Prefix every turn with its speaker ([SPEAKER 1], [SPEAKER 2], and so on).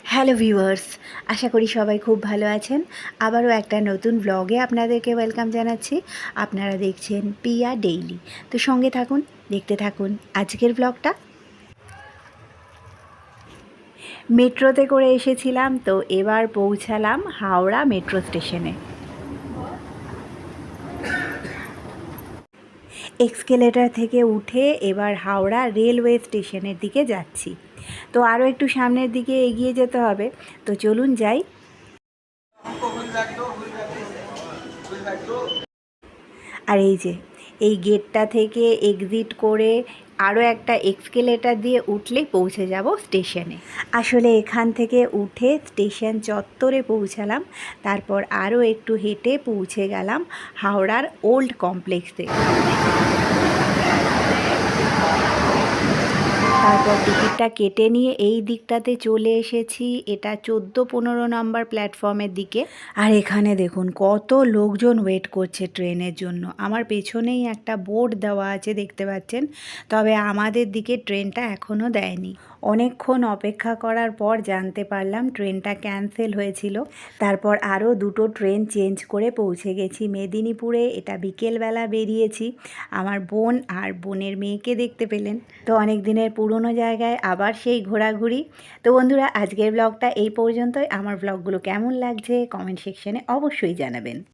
[SPEAKER 1] Hello viewers, আশা করি সবাই খুব ভালো আছেন। আবারও একটা নতুন ব্লগে আপনাদেরকে ওয়েলকাম জানাচ্ছি। আপনারা দেখছেন পিয়া ডেইলি। তো সঙ্গে থাকুন, দেখতে থাকুন আজকের ব্লগটা। মেট্রোতে করে এসেছিলাম, তো এবার পৌঁছালাম হাওড়া মেট্রো স্টেশনে। এক্সকেলেটার থেকে উঠে এবার হাওড়া রেলওয়ে স্টেশনের দিকে যাচ্ছি। তো আরও একটু সামনের দিকে এগিয়ে যেতে হবে, তো চলুন যাই। আর এই গেটটা থেকে এক্সিট করে আরও একটা এক্সকেলেটার দিয়ে উঠলেই পৌঁছে যাব স্টেশনে। আসলে এখান থেকে উঠে স্টেশন চত্বরে পৌঁছালাম, তারপর আরও একটু হেঁটে পৌঁছে গেলাম হাওড়ার ওল্ড কমপ্লেক্সে। তারপর টিকিটটা কেটে নিয়ে এই দিকটাতে চলে এসেছি, এটা 14-15 নম্বর প্ল্যাটফর্মের দিকে। আর এখানে দেখুন কত লোকজন ওয়েট করছে ট্রেনের জন্য। আমার পেছনেই একটা বোর্ড দেওয়া আছে, দেখতে পাচ্ছেন, তবে আমাদের দিকে ট্রেনটা এখনও দেয়নি। অনেকক্ষণ অপেক্ষা করার পর জানতে পারলাম ট্রেনটা ক্যান্সেল হয়েছিল। তারপর আরও দুটো ট্রেন চেঞ্জ করে পৌঁছে গেছি মেদিনীপুরে। এটা বিকেলবেলা বেরিয়েছি। আমার বোন আর বোনের মেয়েকে দেখতে পেলেন। তো অনেক দিনের পুরনো জায়গায় আবার সেই ঘোরাঘুরি। তো বন্ধুরা, আজকের ব্লগটা এই পর্যন্তই। আমার ব্লগগুলো কেমন লাগছে কমেন্ট সেকশনে অবশ্যই জানাবেন।